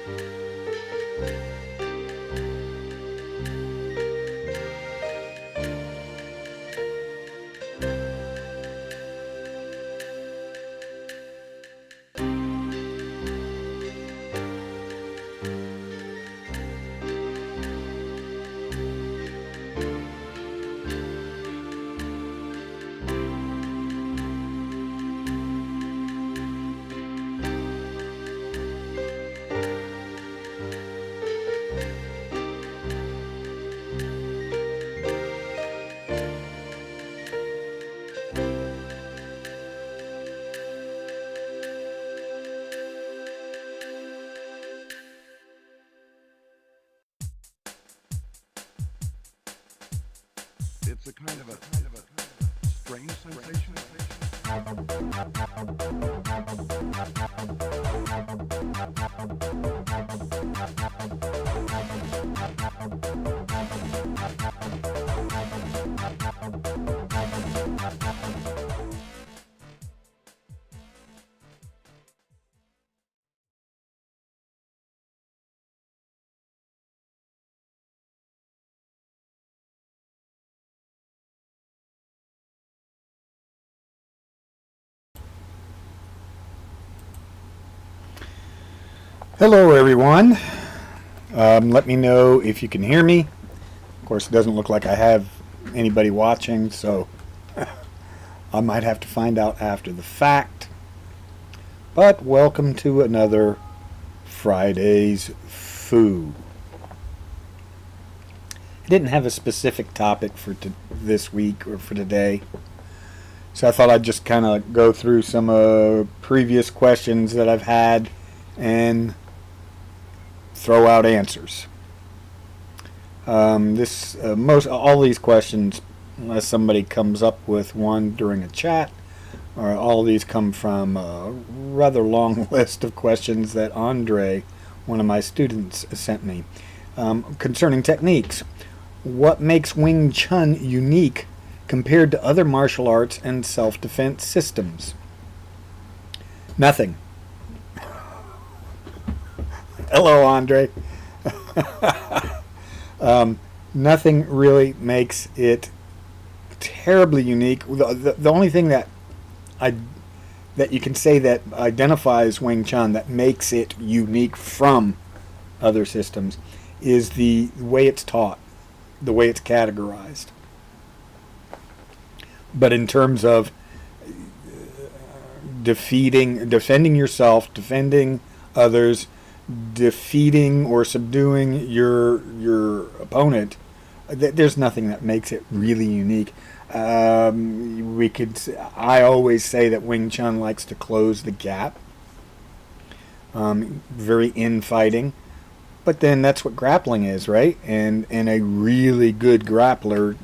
It's a kind of a strange sensation. Hello, everyone. Let me know if you can hear me. Of course, it doesn't look like I have anybody watching, so I might have to find out after the fact. But welcome to another Friday's Foo. I didn't have a specific topic for this week or for today, so I thought I'd just kind of go through some previous questions that I've had and throw out answers. Most all these questions, unless somebody comes up with one during a chat, or all these come from a rather long list of questions that Andre, one of my students, sent me concerning techniques. What makes Wing Chun unique compared to other martial arts and self-defense systems? Nothing. Hello, Andre. Nothing really makes it terribly unique. The only thing that you can say that identifies Wing Chun, that makes it unique from other systems, is the way it's taught, the way it's categorized. But in terms of defending yourself, defending others, defeating or subduing your opponent, there's nothing that makes it really unique. I always say that Wing Chun likes to close the gap. Very infighting, but then that's what grappling is, right? And a really good grappler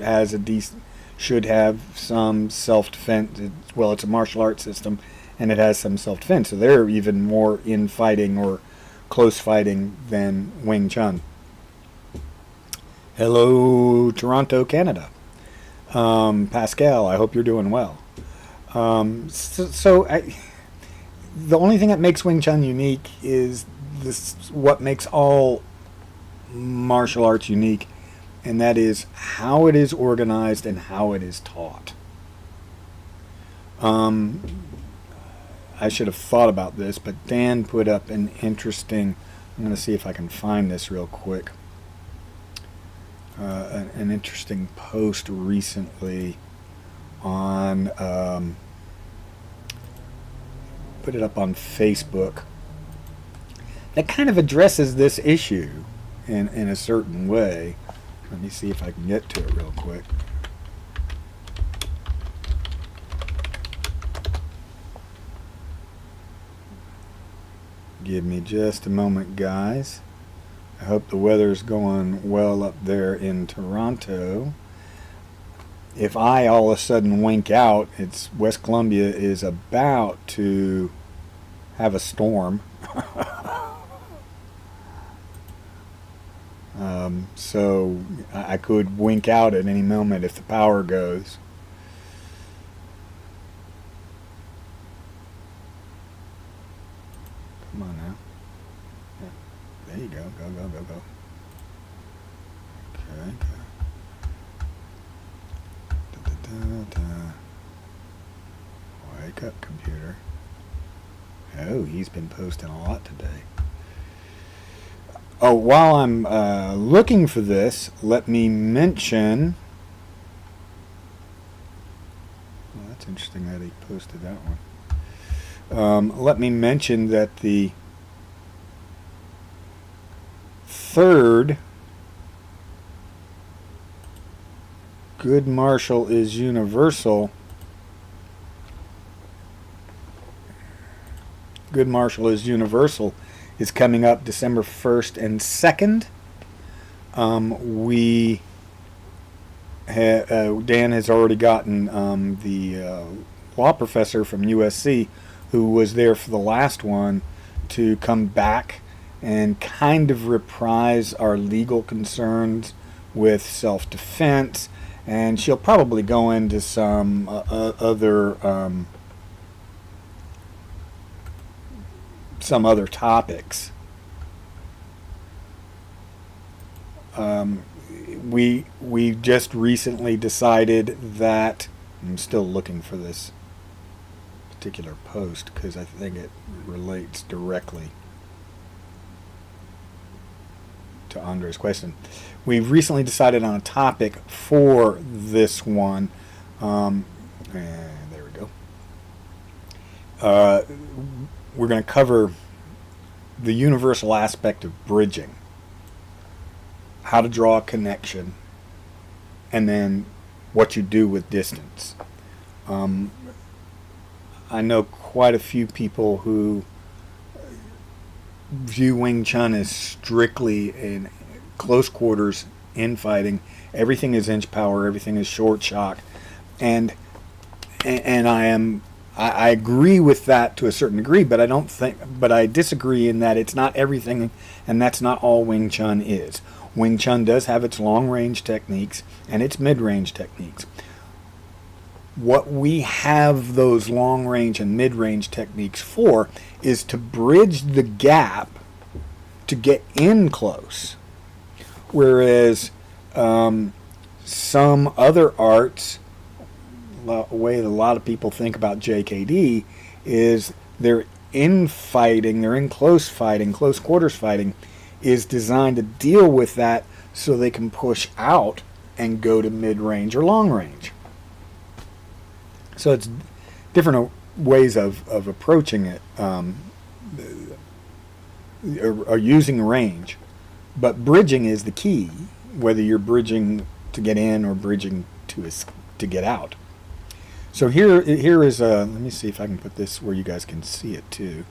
should have some self-defense. Well, it's a martial arts system, and it has some self-defense, so they're even more infighting or close fighting than Wing Chun. Hello, Toronto, Canada. Pascal, I hope you're doing well. The only thing that makes Wing Chun unique is what makes all martial arts unique, and that is how it is organized and how it is taught. I should have thought about this, but Dan put up an interesting, I'm going to see if I can find this real quick, an interesting post recently on, put it up on Facebook, that kind of addresses this issue in a certain way. Let me see if I can get to it real quick. Give me just a moment, guys. I hope the weather's going well up there in Toronto. If I all of a sudden wink out, it's West Columbia is about to have a storm. So I could wink out at any moment if the power goes. Come on now. Yeah. There you go. Go. Okay. Da. Wake up, computer. Oh, he's been posting a lot today. Oh, while I'm looking for this, let me mention... Well, that's interesting that he posted that one. Let me mention that the third Good Marshal is Universal. Good Marshal is Universal is coming up December 1st and 2nd. Dan has already gotten the law professor from USC who was there for the last one to come back and kind of reprise our legal concerns with self-defense, and she'll probably go into some other topics. We just recently decided that I'm still looking for this particular post because I think it relates directly to Andre's question. We've recently decided on a topic for this one. And there we go. We're going to cover the universal aspect of bridging, how to draw a connection, and then what you do with distance. I know quite a few people who view Wing Chun as strictly in close quarters infighting. Everything is inch power, everything is short shock, and I agree with that to a certain degree, but I disagree in that it's not everything, and that's not all Wing Chun is. Wing Chun does have its long-range techniques and its mid-range techniques. What we have those long-range and mid-range techniques for is to bridge the gap to get in close. Whereas some other arts, the way that a lot of people think about JKD, is they're in fighting, they're in close fighting, close quarters fighting, is designed to deal with that so they can push out and go to mid-range or long-range. So it's different ways of approaching it, or using range. But bridging is the key, whether you're bridging to get in or bridging to get out. So here is let me see if I can put this where you guys can see it too.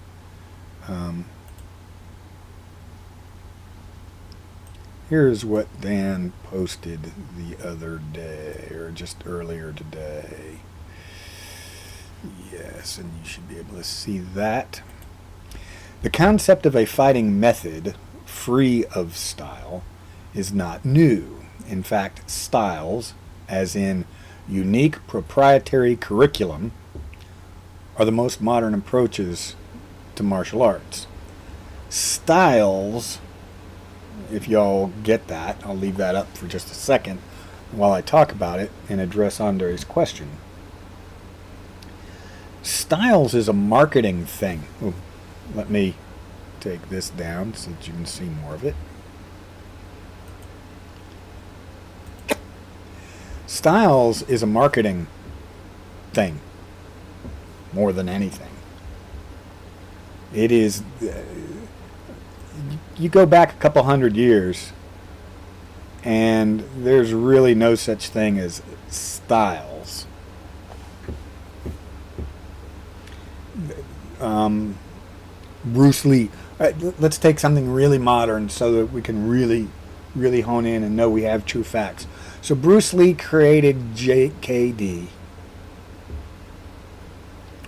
Here's what Dan posted the other day, or just earlier today. Yes, and you should be able to see that. The concept of a fighting method free of style is not new. In fact, styles, as in unique proprietary curriculum, are the most modern approaches to martial arts. Styles, if y'all get that, I'll leave that up for just a second while I talk about it and address Andre's question. Styles is a marketing thing. Ooh, let me take this down so that you can see more of it. Styles is a marketing thing more than anything. It is, you go back a couple hundred years and there's really no such thing as styles. Bruce Lee. Let's take something really modern so that we can really hone in and know we have true facts. So Bruce Lee created JKD.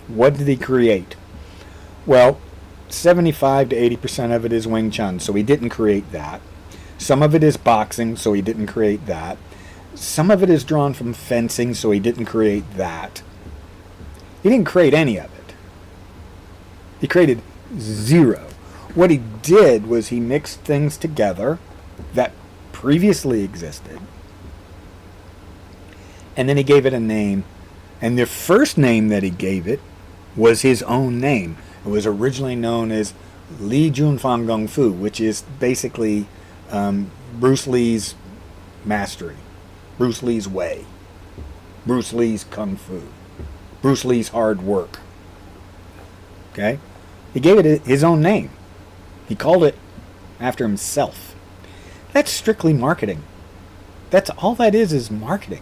What did he create? Well, 75 to 80% of it is Wing Chun, so he didn't create that. Some of it is boxing, so he didn't create that. Some of it is drawn from fencing, so he didn't create that. He didn't create any of it. He created zero. What he did was he mixed things together that previously existed, and then he gave it a name. And the first name that he gave it was his own name. It was originally known as Li Jun Fan Kung Fu, which is basically Bruce Lee's mastery, Bruce Lee's way, Bruce Lee's Kung Fu, Bruce Lee's hard work. Okay? He gave it his own name. He called it after himself. That's strictly marketing. That's all that is marketing.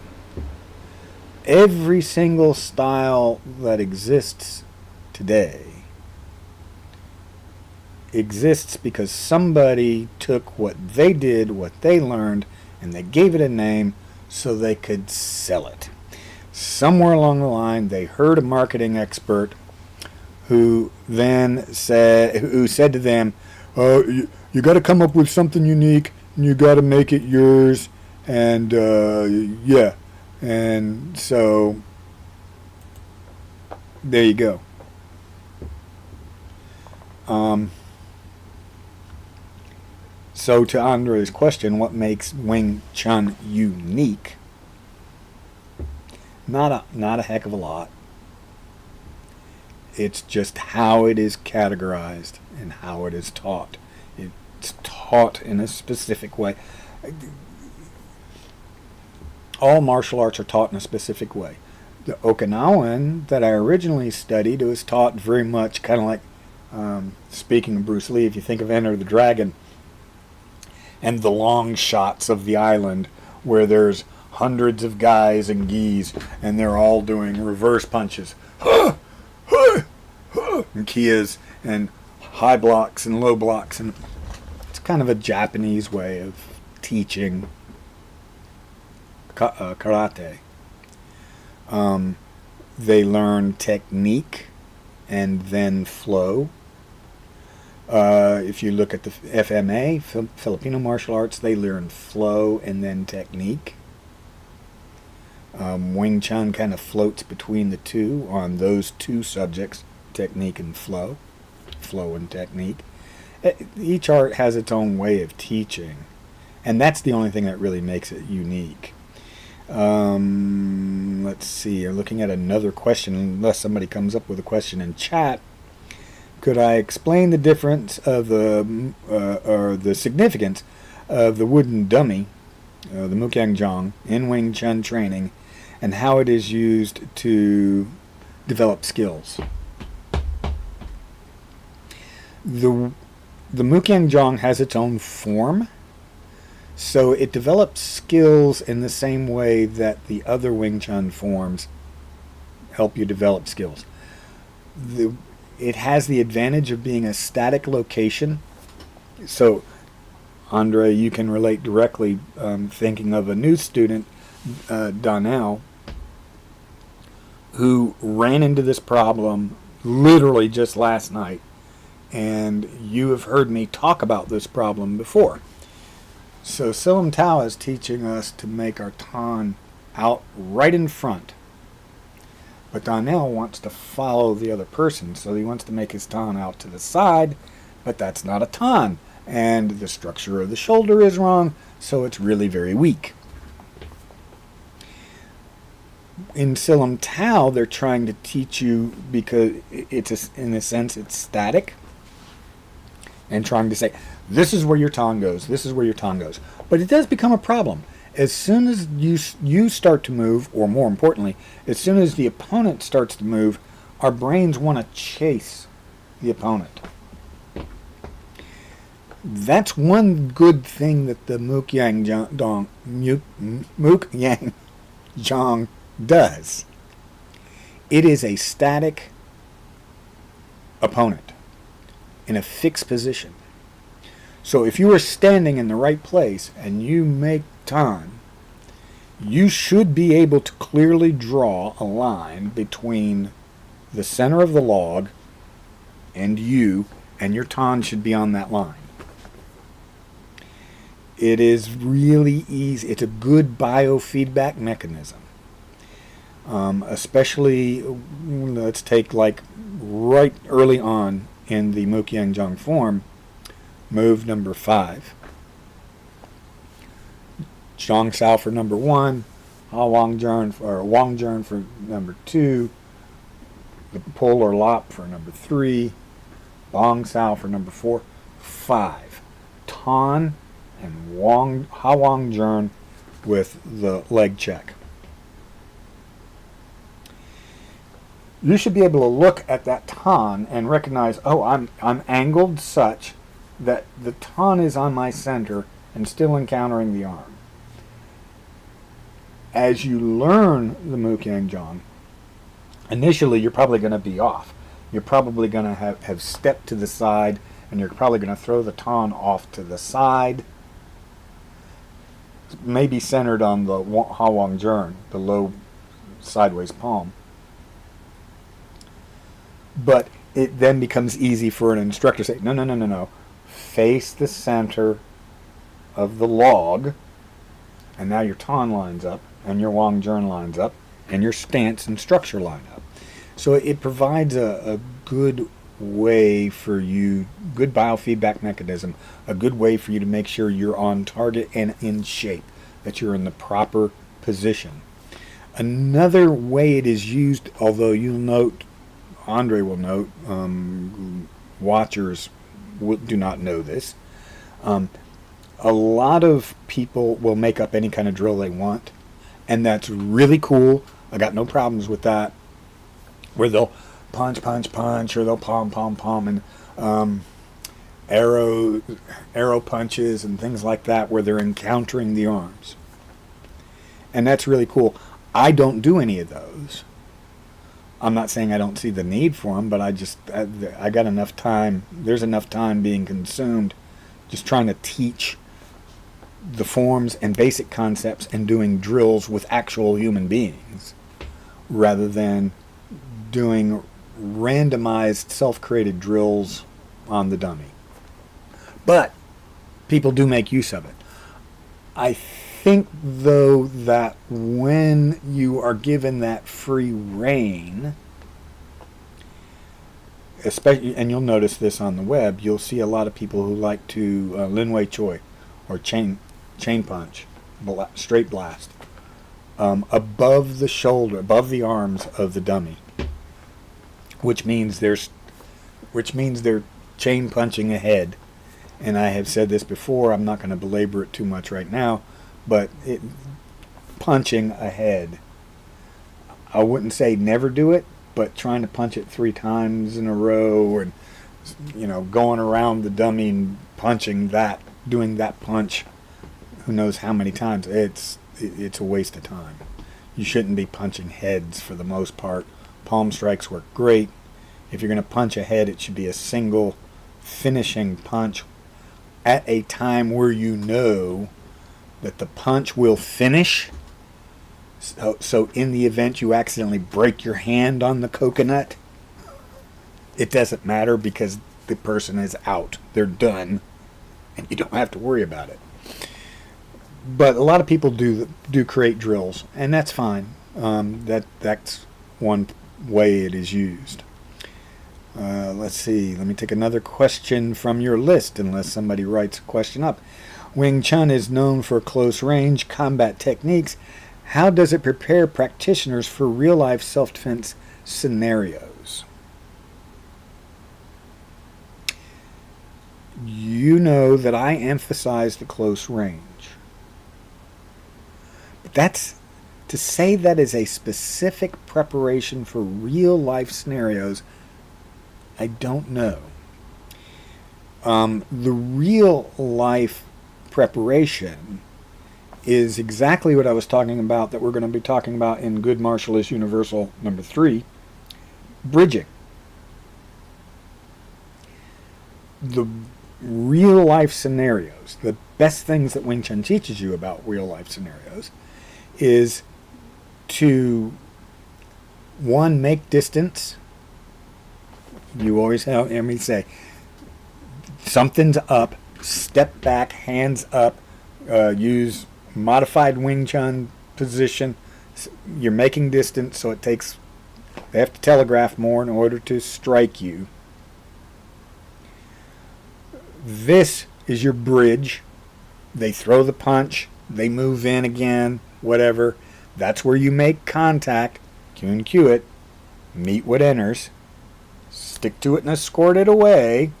Every single style that exists today exists because somebody took what they did, what they learned, and they gave it a name so they could sell it. Somewhere along the line, they heard a marketing expert who said to them, you got to come up with something unique, and you got to make it yours, and yeah. And so, there you go. So to Andre's question, what makes Wing Chun unique? Not a heck of a lot. It's just how it is categorized and how it is taught. It's taught in a specific way. All martial arts are taught in a specific way. The Okinawan that I originally studied was taught very much kind of like, speaking of Bruce Lee, if you think of Enter the Dragon and the long shots of the island where there's hundreds of guys and gis and they're all doing reverse punches. And kias and high blocks and low blocks, and it's kind of a Japanese way of teaching karate. They learn technique and then flow. If you look at the FMA, Filipino martial arts, they learn flow and then technique. Wing Chun kind of floats between the two on those two subjects, technique and flow and technique. Each art has its own way of teaching, and that's the only thing that really makes it unique. Let's see, I'm looking at another question, unless somebody comes up with a question in chat. Could I explain the difference of or the significance of the wooden dummy, the Mukyang Jong, in Wing Chun training, and how it is used to develop skills? The Mukyang Jong has its own form, so it develops skills in the same way that the other Wing Chun forms help you develop skills. It has the advantage of being a static location. So, Andre, you can relate directly, thinking of a new student, Donnell, who ran into this problem literally just last night. And you have heard me talk about this problem before. So Silam Tao is teaching us to make our tan out right in front. But Donnell wants to follow the other person, so he wants to make his tan out to the side, but that's not a tan. And the structure of the shoulder is wrong, so it's really very weak. In Silam Tao, they're trying to teach you, because in a sense it's static, and trying to say, this is where your tan goes, this is where your tan goes. But it does become a problem. As soon as you start to move, or more importantly, as soon as the opponent starts to move, our brains want to chase the opponent. That's one good thing that the Mukyang Jong does. It is a static opponent in a fixed position. So if you are standing in the right place and you make tan, you should be able to clearly draw a line between the center of the log and you, and your tan should be on that line. It is really easy. It's a good biofeedback mechanism. Especially, let's take like right early on in the Mukyang Jong form, move number 5. Zhang Sao for number 1, Ha Wang Jern or Wang Jern for number 2, the Polar Lop for number 3, Bong Sao for number 4, 5. Tan and Ha Wang Jern with the leg check. You should be able to look at that Tan and recognize, oh, I'm angled such that the Tan is on my center and still encountering the arm. As you learn the Mukyang Jong, initially you're probably going to be off. You're probably going to have stepped to the side, and you're probably going to throw the Tan off to the side, maybe centered on the Ha Wang Jern, the low sideways palm. But it then becomes easy for an instructor to say, no. Face the center of the log, and now your Tan lines up, and your Wang Jern lines up, and your stance and structure line up. So it provides a good way for you, good biofeedback mechanism, a good way for you to make sure you're on target and in shape, that you're in the proper position. Another way it is used, although you'll note, Andre will note, watchers do not know this, a lot of people will make up any kind of drill they want, and that's really cool. I got no problems with that, where they'll punch, or they'll palm, and arrow punches and things like that, where they're encountering the arms. And that's really cool. I don't do any of those. I'm not saying I don't see the need for them, but I got enough time. There's enough time being consumed just trying to teach the forms and basic concepts and doing drills with actual human beings rather than doing randomized self-created drills on the dummy. But people do make use of it. I think, though, that when you are given that free rein, especially, and you'll notice this on the web, you'll see a lot of people who like to Lin Wei Choi or chain punch, straight blast, above the shoulder, above the arms of the dummy, which means they're chain punching ahead. And I have said this before, I'm not going to belabor it too much right now, but punching ahead. I wouldn't say never do it, but trying to punch it 3 times in a row, and going around the dummy and punching that, doing that punch, who knows how many times, it's a waste of time. You shouldn't be punching heads for the most part. Palm strikes work great. If you're going to punch a head, it should be a single finishing punch at a time where you know that the punch will finish. So in the event you accidentally break your hand on the coconut, it doesn't matter because the person is out. They're done, and you don't have to worry about it. But a lot of people do create drills, and that's fine. That's one way it is used. Let's see. Let me take another question from your list, unless somebody writes a question up. Wing Chun is known for close range combat techniques. How does it prepare practitioners for real-life self-defense scenarios? You know that I emphasize the close range. But that's to say that is a specific preparation for real-life scenarios. I don't know. The real-life preparation is exactly what I was talking about, that we're going to be talking about in Good Martialist Universal number 3, bridging. The real-life scenarios, the best things that Wing Chun teaches you about real-life scenarios is to, 1, make distance. You always hear me say, something's up, step back, hands up, use modified Wing Chun position. You're making distance, so they have to telegraph more in order to strike you. This is your bridge. They throw the punch, they move in again, whatever. That's where you make contact, cue and cue it, meet what enters, stick to it and escort it away,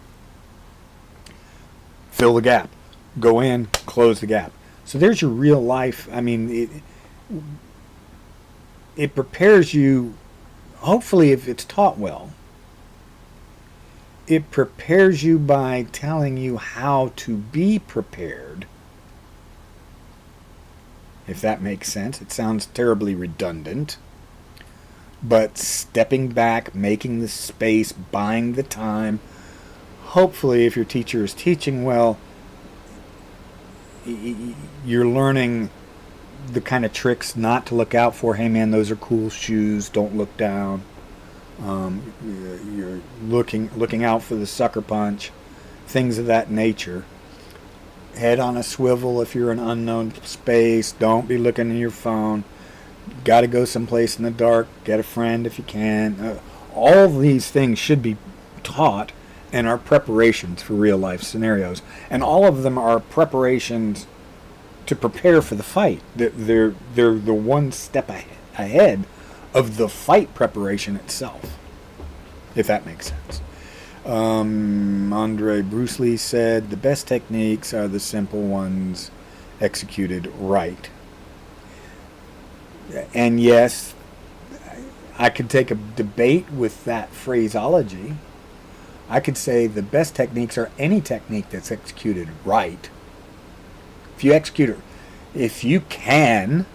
fill the gap, go in, close the gap. So there's your real life. I mean, it prepares you, hopefully if it's taught well, it prepares you by telling you how to be prepared. If that makes sense. It sounds terribly redundant. But stepping back, making the space, buying the time. Hopefully, if your teacher is teaching well, you're learning the kind of tricks not to look out for. Hey man, those are cool shoes. Don't look down. You're looking out for the sucker punch. Things of that nature. Head on a swivel if you're in unknown space. Don't be looking at your phone. Got to go someplace in the dark. Get a friend if you can. All these things should be taught and are preparations for real life scenarios. And all of them are preparations to prepare for the fight. They're the one step ahead of the fight preparation itself, if that makes sense. Andre Bruce Lee said, the best techniques are the simple ones executed right. And yes, I could take a debate with that phraseology. I could say the best techniques are any technique that's executed right. If you execute it, if you can,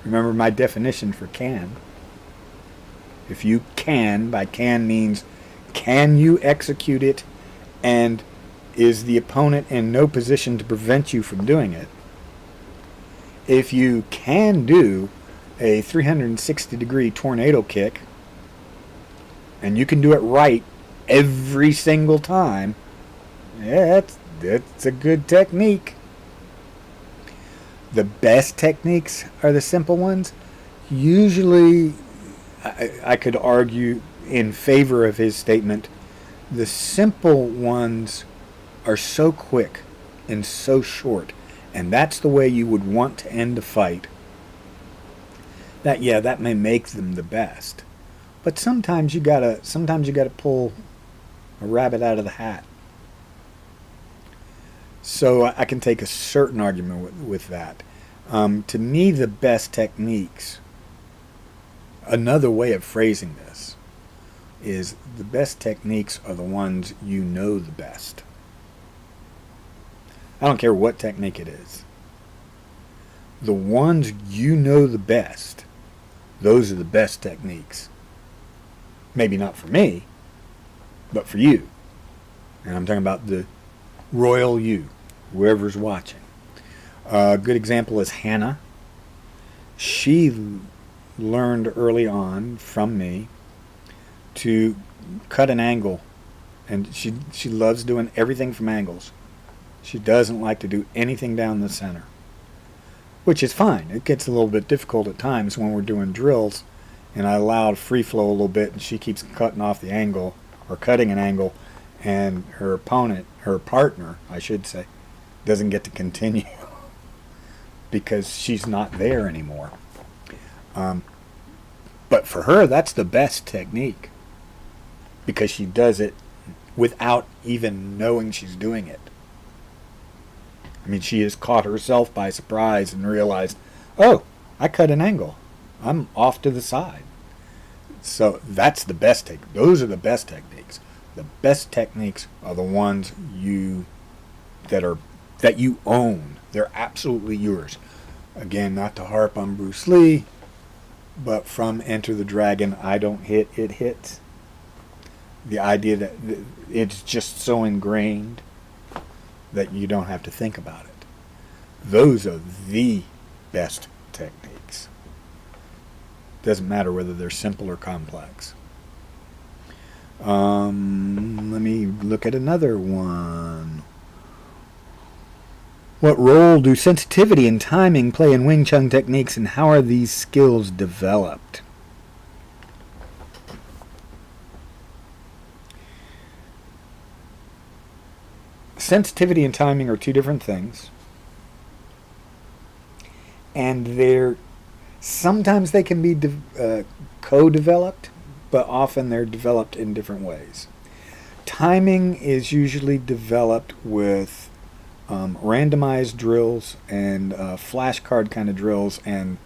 remember my definition for can. If you can, by can means can you execute it, and is the opponent in no position to prevent you from doing it? If you can do a 360-degree tornado kick, and you can do it right every single time, yeah, that's a good technique. The best techniques are the simple ones. Usually, I could argue in favor of his statement. The simple ones are so quick and so short, and that's the way you would want to end a fight. That may make them the best, but sometimes you gotta pull a rabbit out of the hat. So I can take a certain argument with that. To me, the best techniques, another way of phrasing this, is the best techniques are the ones you know the best. I don't care what technique it is. The ones you know the best, those are the best techniques. Maybe not for me, but for you. And I'm talking about the royal you, whoever's watching. A good example is Hannah. She learned early on from me to cut an angle, and she loves doing everything from angles. She doesn't like to do anything down the center, which is fine. It gets a little bit difficult at times when we're doing drills, and I allow free flow a little bit, and she keeps cutting off the angle, or cutting an angle, and her opponent, her partner, I should say, doesn't get to continue because she's not there anymore. But for her, that's the best technique, because she does it without even knowing she's doing it. I mean, she has caught herself by surprise and realized, oh, I cut an angle. I'm off to the side. So that's the best technique. Those are the best techniques. The best techniques are the ones that you own. They're absolutely yours. Again, not to harp on Bruce Lee, but from Enter the Dragon, I don't hit, it hits. The idea that it's just so ingrained that you don't have to think about it. Those are the best techniques. Doesn't matter whether they're simple or complex. Let me look at another one. What role do sensitivity and timing play in Wing Chun techniques, and how are these skills developed? sensitivity and timing are two different things, and sometimes they can be co-developed, but often they're developed in different ways. Timing is usually developed with randomized drills and flashcard kind of drills and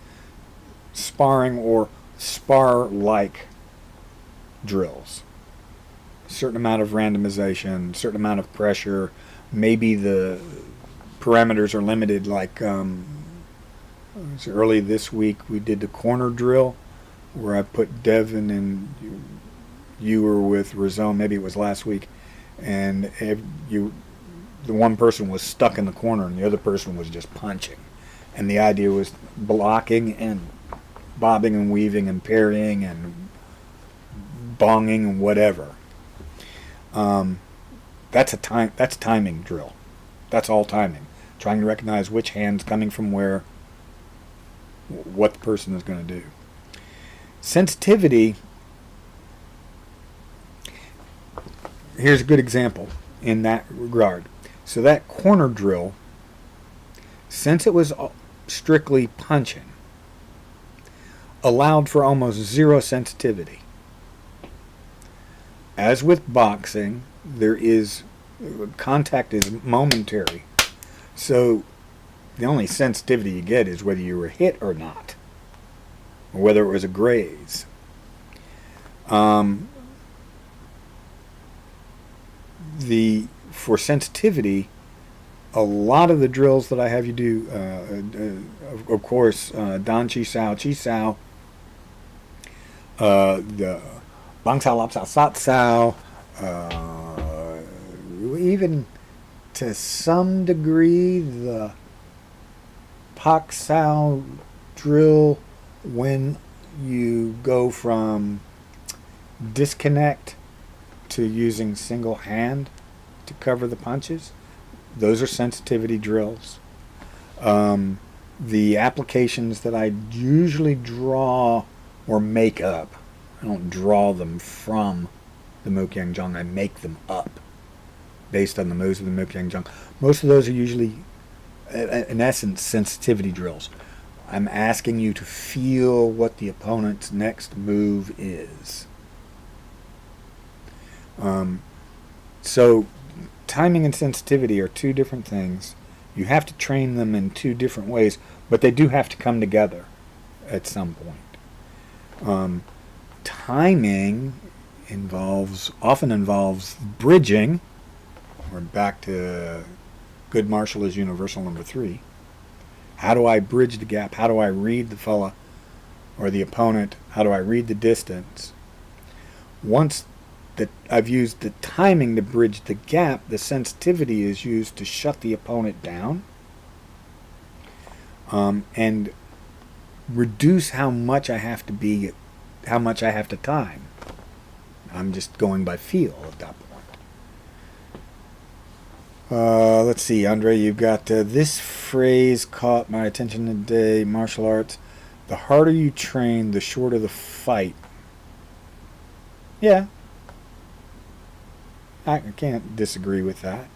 sparring or spar-like drills. A certain amount of randomization, certain amount of pressure. Maybe the parameters are limited, like early this week we did the corner drill where I put Devin and you were with Rizone, maybe it was last week, and the one person was stuck in the corner and the other person was just punching. And the idea was blocking and bobbing and weaving and parrying and bonging and whatever. That's timing drill. That's all timing. Trying to recognize which hand's coming from where, what the person is going to do. Sensitivity, here's a good example in that regard. So that corner drill, since it was strictly punching, allowed for almost zero sensitivity. As with boxing, contact is momentary. So the only sensitivity you get is whether you were hit or not, or whether it was a graze. For sensitivity, a lot of the drills that I have you do, of course, Dan Chi Sao, the Bang Sao Lap Sao Sat Sao, even to some degree the Pak Sao drill, when you go from disconnect to using single hand to cover the punches. Those are sensitivity drills. The applications that I usually draw or make up, I don't draw them from the Mukyang Jung, I make them up based on the moves of the Mukyang Jung. Most of those are usually, in essence, sensitivity drills. I'm asking you to feel what the opponent's next move is. So timing and sensitivity are two different things. You have to train them in two different ways, but they do have to come together at some point. Timing often involves bridging. We're back to good martial is universal number 3. How do I bridge the gap? How do I read the fella or the opponent? How do I read the distance? Once that I've used the timing to bridge the gap, the sensitivity is used to shut the opponent down and reduce how much I have to time. I'm just going by feel at that point. Let's see, Andre, you've got this phrase caught my attention today. Martial arts: the harder you train, the shorter the fight. Yeah, I can't disagree with that.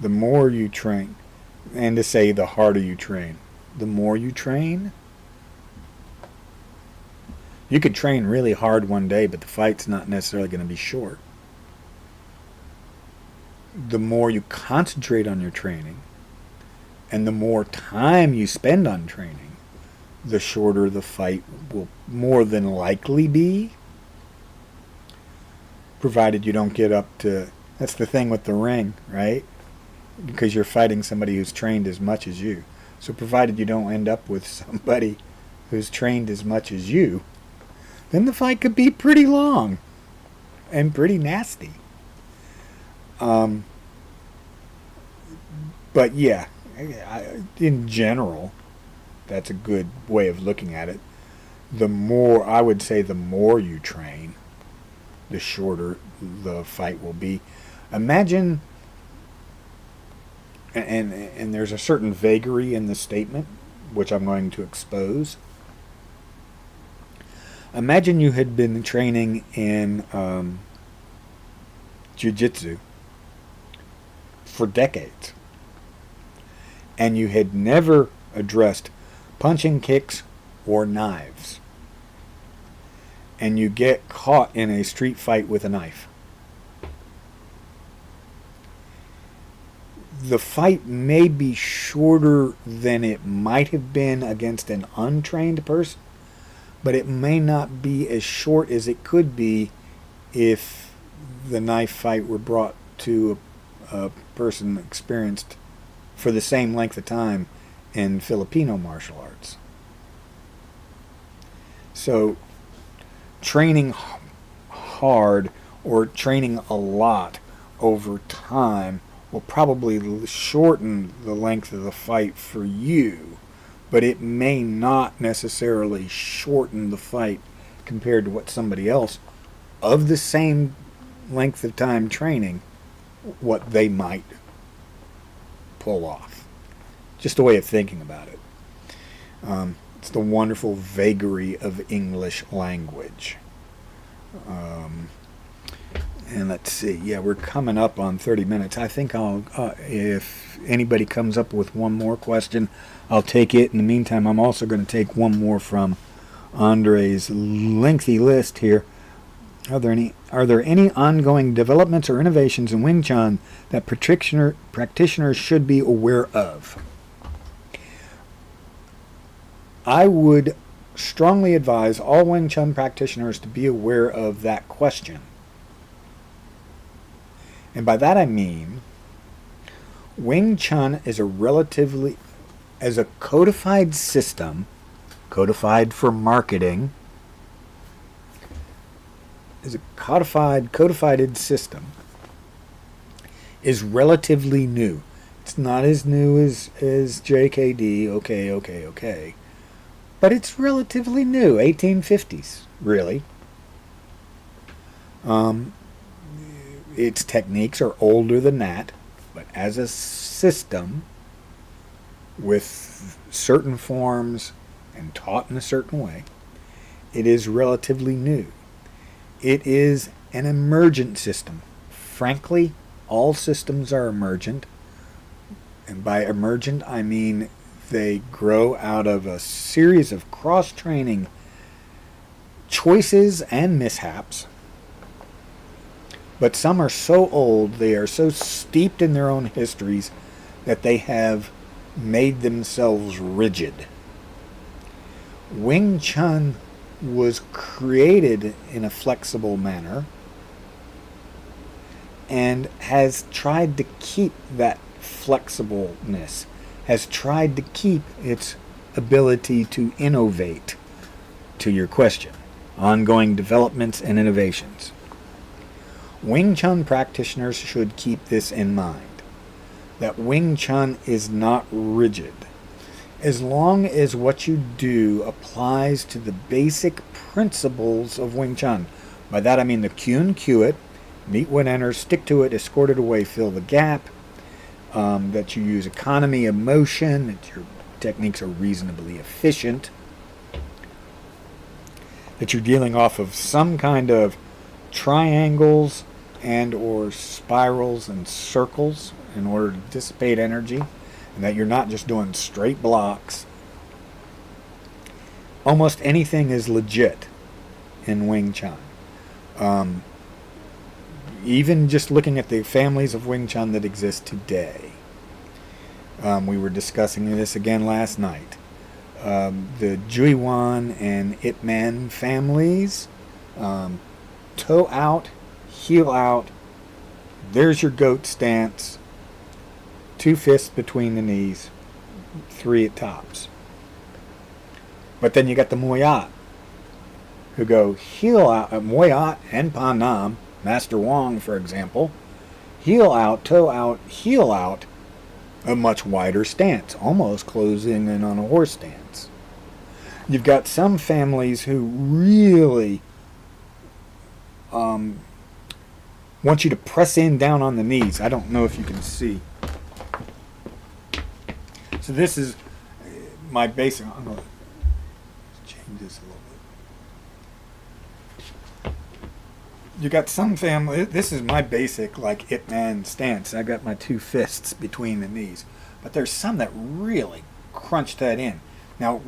The more you train, and to say the harder you train, the more you train. You could train really hard one day, but the fight's not necessarily going to be short. The more you concentrate on your training, and the more time you spend on training, the shorter the fight will more than likely be. Provided you don't get up to... That's the thing with the ring, right? Because you're fighting somebody who's trained as much as you. So provided you don't end up with somebody who's trained as much as you, then the fight could be pretty long and pretty nasty. But yeah, in general, that's a good way of looking at it. I would say the more you train, the shorter the fight will be. Imagine, and there's a certain vagary in the statement, which I'm going to expose. Imagine you had been training in jiu-jitsu for decades. And you had never addressed punching, kicks, or knives. And you get caught in a street fight with a knife. The fight may be shorter than it might have been against an untrained person, but it may not be as short as it could be if the knife fight were brought to a person experienced for the same length of time in Filipino martial arts. So training hard or training a lot over time will probably shorten the length of the fight for you, but it may not necessarily shorten the fight compared to what somebody else of the same length of time training, what they might pull off. Just a way of thinking about it. It's the wonderful vagary of English language. And let's see. Yeah, we're coming up on 30 minutes. I think I'll, if anybody comes up with one more question, I'll take it. In the meantime, I'm also going to take one more from Andre's lengthy list here. Are there any ongoing developments or innovations in Wing Chun that practitioners should be aware of? I would strongly advise all Wing Chun practitioners to be aware of that question. And by that I mean, Wing Chun is a codified system, codified for marketing, is a codified system, is relatively new. It's not as new as JKD, okay. But it's relatively new, 1850s, really. Its techniques are older than that, but as a system with certain forms and taught in a certain way, it is relatively new. It is an emergent system. Frankly, all systems are emergent. And by emergent, I mean they grow out of a series of cross-training choices and mishaps. But some are so old, they are so steeped in their own histories that they have made themselves rigid. Wing Chun was created in a flexible manner and has tried to keep that flexibleness, has tried to keep its ability to innovate, to your question, ongoing developments and innovations. Wing Chun practitioners should keep this in mind, that Wing Chun is not rigid. As long as what you do applies to the basic principles of Wing Chun. By that I mean the cue and cue it, meet when enter, stick to it, escort it away, fill the gap, that you use economy of motion, that your techniques are reasonably efficient, that you're dealing off of some kind of triangles and or spirals and circles in order to dissipate energy, and that you're not just doing straight blocks. Almost anything is legit in Wing Chun. Even just looking at the families of Wing Chun that exist today. We were discussing this again last night. The Juiwan and Ip Man families, toe out, heel out, there's your goat stance, 2 fists between the knees, 3 at tops. But then you got the Moyat, who go heel out, Moyat and Pa Nam, Master Wong for example, heel out, toe out, heel out, a much wider stance, almost closing in on a horse stance. You've got some families who really want you to press in down on the knees. I don't know if you can see. So this is my basic. I'm going to change this a little bit. you got some family. This is my basic like Ip Man stance. I got my two fists between the knees, but there's some that really crunch that in. Now,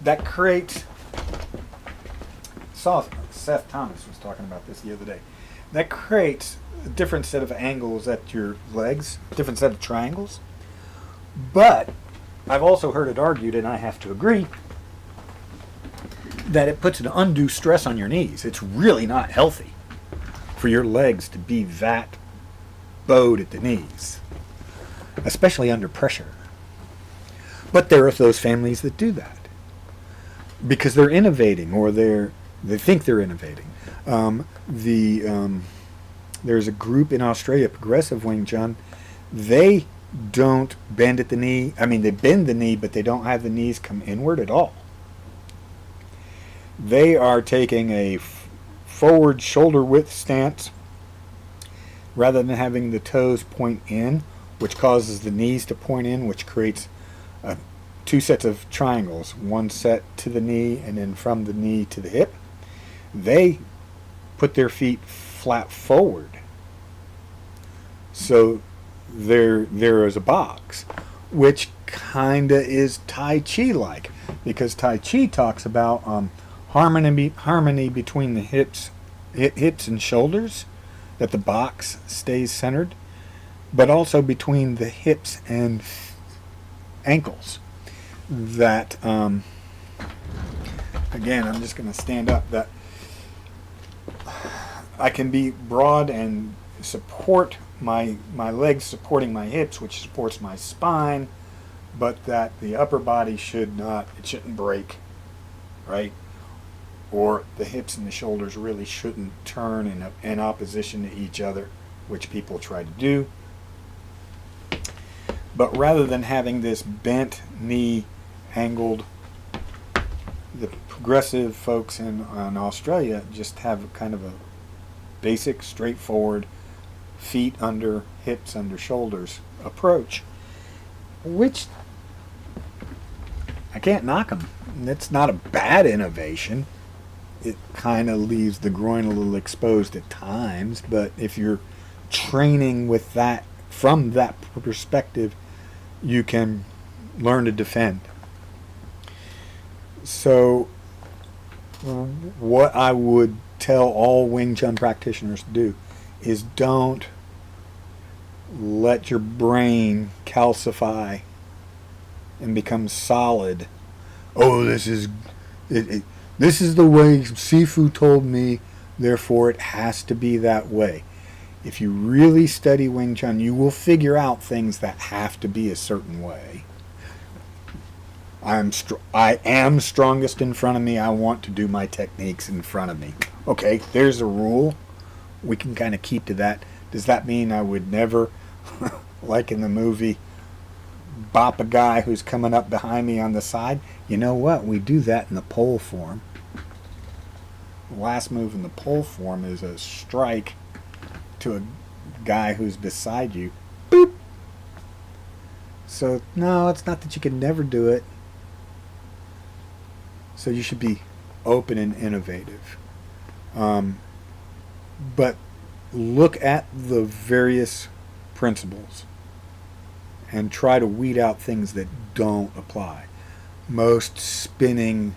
that creates. Saw Seth Thomas was talking about this the other day. That creates a different set of angles at your legs, different set of triangles. But I've also heard it argued, and I have to agree, that it puts an undue stress on your knees. It's really not healthy for your legs to be that bowed at the knees, especially under pressure. But there are those families that do that because they're innovating, or they think they're innovating. There's a group in Australia, Progressive Wing Chun. They don't bend at the knee. I mean, they bend the knee, but they don't have the knees come inward at all. They are taking a forward shoulder width stance rather than having the toes point in, which causes the knees to point in, which creates two sets of triangles, one set to the knee and then from the knee to the hip. They put their feet flat forward, so there is a box, which kinda is Tai Chi like, because Tai Chi talks about harmony between the hips and shoulders, that the box stays centered, but also between the hips and ankles. That again, I'm just going to stand up. That I can be broad and support my legs supporting my hips, which supports my spine, but that the upper body shouldn't break, right? Or the hips and the shoulders really shouldn't turn in opposition to each other, which people try to do. But rather than having this bent knee angled, the progressive folks in Australia just have kind of a basic, straightforward, feet under, hips under shoulders approach, which I can't knock them. It's not a bad innovation. It kind of leaves the groin a little exposed at times, but if you're training with that, from that perspective, you can learn to defend. So what I would tell all Wing Chun practitioners to do is don't let your brain calcify and become solid. Oh, this is this is the way Sifu told me, therefore it has to be that way. If you really study Wing Chun, you will figure out things that have to be a certain way. I am strongest in front of me. I want to do my techniques in front of me. Okay, there's a rule. We can kind of keep to that. Does that mean I would never, like in the movie, bop a guy who's coming up behind me on the side? You know what? We do that in the pole form. The last move in the pole form is a strike to a guy who's beside you. Boop! So, no, it's not that you can never do it. So you should be open and innovative. But look at the various principles and try to weed out things that don't apply. Most spinning,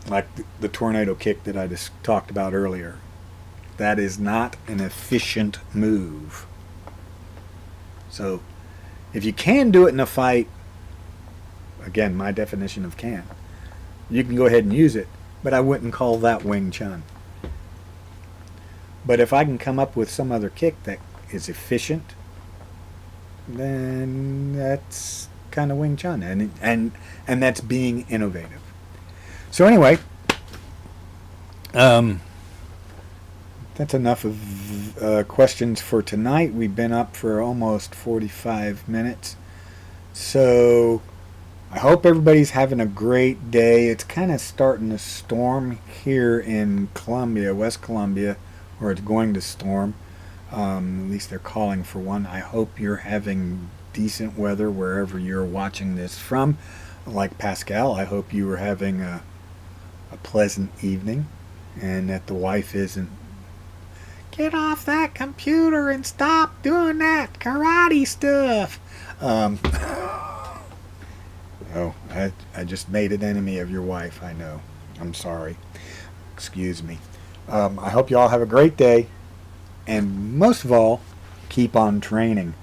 like the tornado kick that I just talked about earlier, that is not an efficient move. So if you can do it in a fight, again, my definition of can, you can go ahead and use it, but I wouldn't call that Wing Chun. But if I can come up with some other kick that is efficient, then that's kind of Wing Chun, and that's being innovative. So anyway, that's enough of questions for tonight. We've been up for almost 45 minutes. So I hope everybody's having a great day. It's kind of starting to storm here in Columbia, West Columbia, or it's going to storm. At least they're calling for one. I hope you're having decent weather wherever you're watching this from. Like Pascal, I hope you are having a pleasant evening and that the wife isn't, get off that computer and stop doing that karate stuff. Oh, I just made an enemy of your wife. I know. I'm sorry. Excuse me. I hope you all have a great day. And most of all, keep on training.